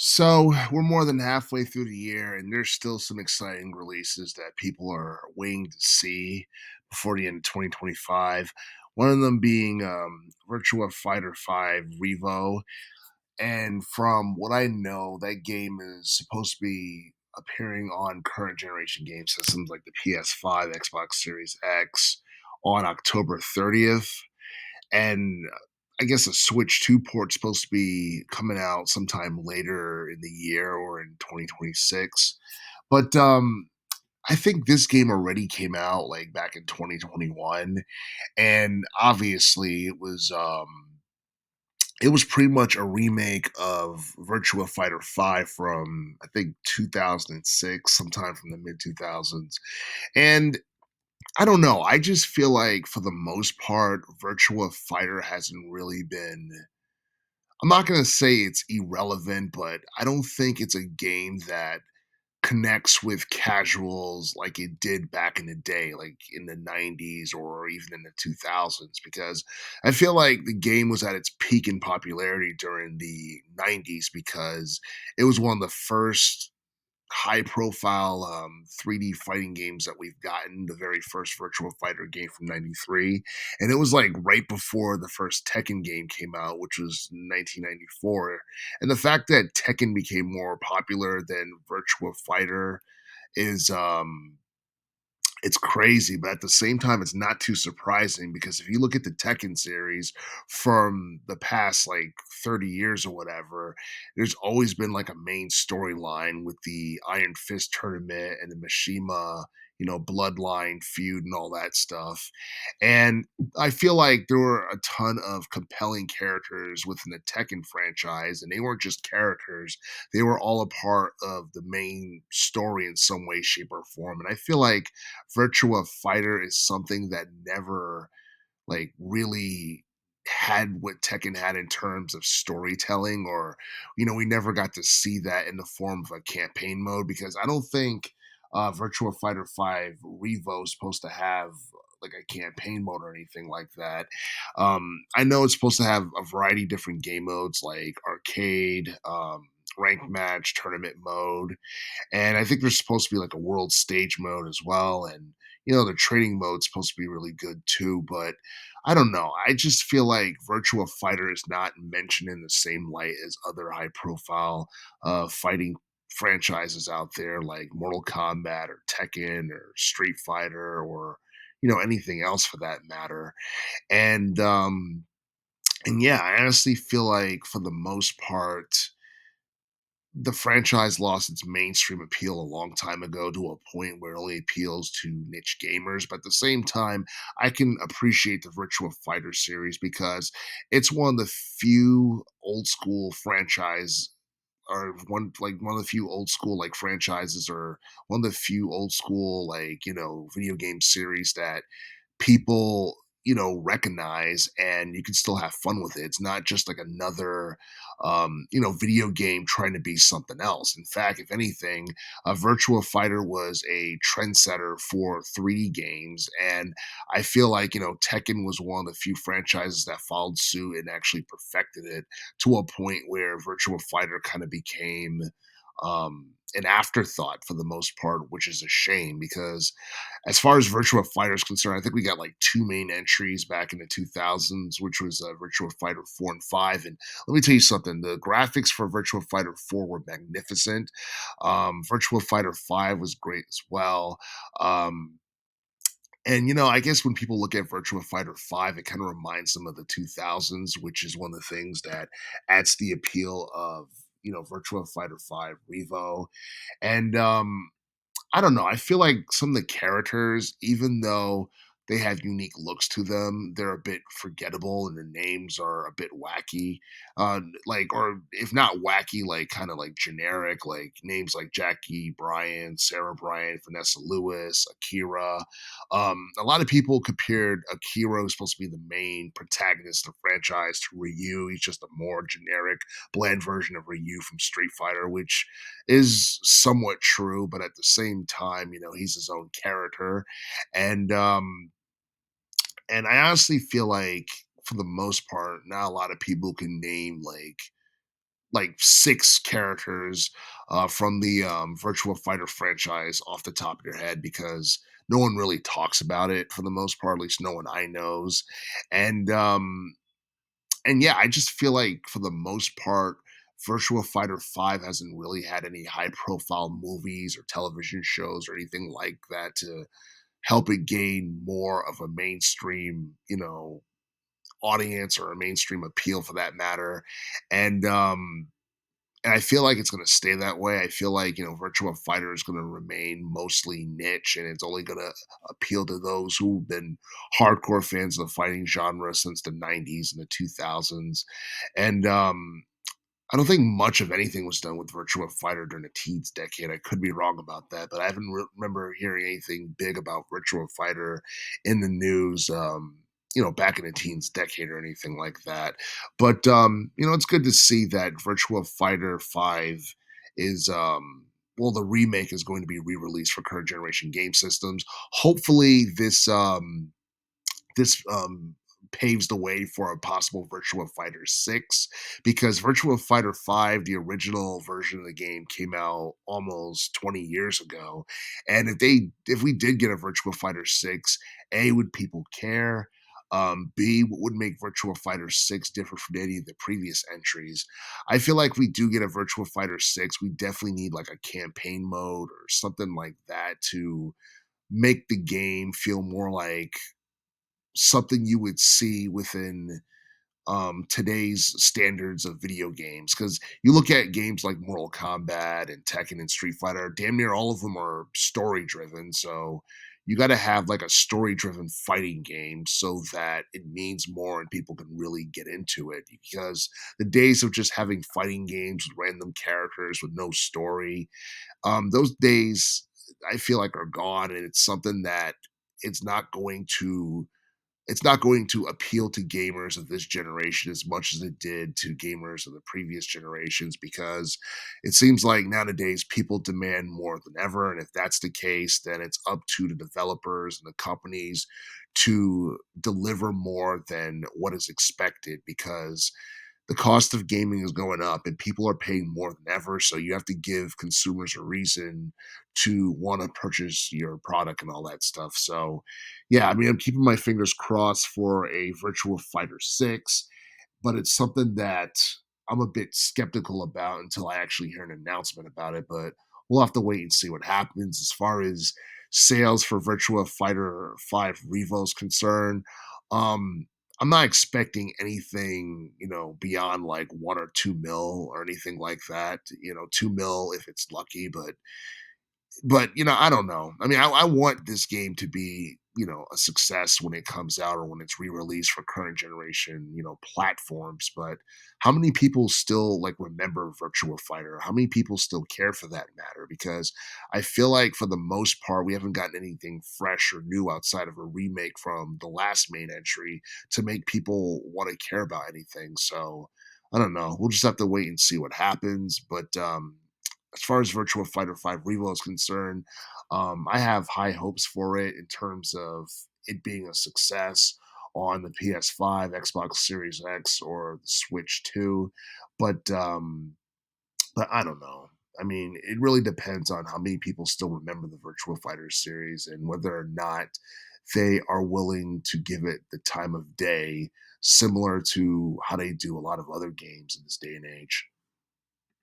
So we're more than halfway through the year, and there's still some exciting releases that people are waiting to see before the end of 2025. One of them being Virtua Fighter 5 Revo. And from what I know, that game is supposed to be appearing on current generation game systems like the PS5, Xbox Series X on October 30th. And I guess a Switch 2 port's supposed to be coming out sometime later in the year or in 2026. But I think this game already came out like back in 2021, and obviously it was pretty much a remake of Virtua Fighter 5 from I think 2006, sometime from the mid 2000s. And I don't know. I just feel like for the most part, Virtua Fighter hasn't really been. I'm not going to say it's irrelevant, but I don't think it's a game that connects with casuals like it did back in the day, like in the 90s or even in the 2000s, because I feel like the game was at its peak in popularity during the 90s because it was one of the first high profile 3D fighting games that we've gotten. The very first Virtual Fighter game from '93, and it was like right before the first Tekken game came out, which was 1994. And the fact that Tekken became more popular than Virtua Fighter is it's crazy, but at the same time, it's not too surprising because if you look at the Tekken series from the past like 30 years or whatever, there's always been like a main storyline with the Iron Fist tournament and the Mishima, bloodline feud and all that stuff. And I feel like there were a ton of compelling characters within the Tekken franchise, and they weren't just characters, they were all a part of the main story in some way, shape, or form. And I feel like Virtua Fighter is something that never like really had what Tekken had in terms of storytelling, or we never got to see that in the form of a campaign mode because I don't think Virtua Fighter 5 Revo is supposed to have like a campaign mode or anything like that. I know it's supposed to have a variety of different game modes like arcade, ranked match, tournament mode, and I think there's supposed to be like a world stage mode as well. And, the training mode's supposed to be really good too. But I don't know. I just feel like Virtua Fighter is not mentioned in the same light as other high profile fighting franchises out there like Mortal Kombat or Tekken or Street Fighter or, anything else for that matter. And yeah, I honestly feel like for the most part, the franchise lost its mainstream appeal a long time ago to a point where it only appeals to niche gamers. But at the same time, I can appreciate the Virtua Fighter series because it's one of the few old school franchise or one of the few old school like franchises or one of the few old school like video game series that people recognize and you can still have fun with it. It's not just like another video game trying to be something else. In fact, if anything, Virtua Fighter was a trendsetter for 3D games, and I feel like Tekken was one of the few franchises that followed suit and actually perfected it to a point where Virtua Fighter kind of became an afterthought for the most part, which is a shame because as far as Virtua Fighter is concerned, I think we got like two main entries back in the 2000s, which was Virtua Fighter 4 and 5. And let me tell you something, the graphics for Virtua Fighter 4 were magnificent. Virtua Fighter 5 was great as well. Um, and I guess when people look at Virtua Fighter 5, it kind of reminds them of the 2000s, which is one of the things that adds the appeal of, Virtua Fighter 5 Revo. And I don't know. I feel like some of the characters, even though they have unique looks to them, they're a bit forgettable and the names are a bit wacky. Like, or if not wacky, like kind of like generic, like names like Jackie Bryan, Sarah Bryan, Vanessa Lewis, Akira. A lot of people compared Akira, who's supposed to be the main protagonist of the franchise, to Ryu. He's just a more generic, bland version of Ryu from Street Fighter, which is somewhat true, but at the same time, he's his own character. And I honestly feel like for the most part, not a lot of people can name like like 6 characters from the Virtua Fighter franchise off the top of your head because no one really talks about it for the most part, at least no one I knows. And and yeah, I just feel like for the most part, Virtua Fighter 5 hasn't really had any high profile movies or television shows or anything like that to help it gain more of a mainstream, audience or a mainstream appeal for that matter. And and I feel like it's going to stay that way. I feel like, Virtua Fighter is going to remain mostly niche and it's only going to appeal to those who've been hardcore fans of the fighting genre since the 90s and the 2000s. And I don't think much of anything was done with Virtua Fighter during the teens decade. I could be wrong about that, but I haven't remember hearing anything big about Virtua Fighter in the news. Back in the teens decade or anything like that. But it's good to see that Virtua Fighter 5 is well, the remake is going to be re-released for current generation game systems. Hopefully this paves the way for a possible Virtua Fighter 6 because Virtua Fighter 5, the original version of the game, came out almost 20 years ago. And if we did get a Virtua Fighter 6, A, would people care? B, what would make Virtua Fighter 6 different from any of the previous entries? I feel like we do get a Virtua Fighter 6, we definitely need like a campaign mode or something like that to make the game feel more like something you would see within today's standards of video games. Because you look at games like Mortal Kombat and Tekken and Street Fighter, damn near all of them are story driven. So you got to have like a story driven fighting game so that it means more and people can really get into it. Because the days of just having fighting games with random characters with no story, those days I feel like are gone. And it's something that it's not going to it's not going to appeal to gamers of this generation as much as it did to gamers of the previous generations because it seems like nowadays people demand more than ever. And if that's the case, then it's up to the developers and the companies to deliver more than what is expected because the cost of gaming is going up and people are paying more than ever. So you have to give consumers a reason to want to purchase your product and all that stuff. So, yeah, I mean, I'm keeping my fingers crossed for a Virtual Fighter 6, but it's something that I'm a bit skeptical about until I actually hear an announcement about it. But we'll have to wait and see what happens as far as sales for Virtua Fighter 5 Revo is concerned. Um, I'm not expecting anything, beyond like 1 or 2 mil or anything like that. 2 mil if it's lucky, but I don't know. I mean, I want this game to be a success when it comes out or when it's re-released for current generation platforms. But how many people still like remember Virtua Fighter? How many people still care for that matter? Because I feel like for the most part, we haven't gotten anything fresh or new outside of a remake from the last main entry to make people want to care about anything. So I don't know. We'll just have to wait and see what happens. But as far as Virtua Fighter 5 Revo is concerned, I have high hopes for it in terms of it being a success on the PS5, Xbox Series X, or the Switch 2. But but I don't know. I mean, it really depends on how many people still remember the Virtua Fighter series and whether or not they are willing to give it the time of day, similar to how they do a lot of other games in this day and age.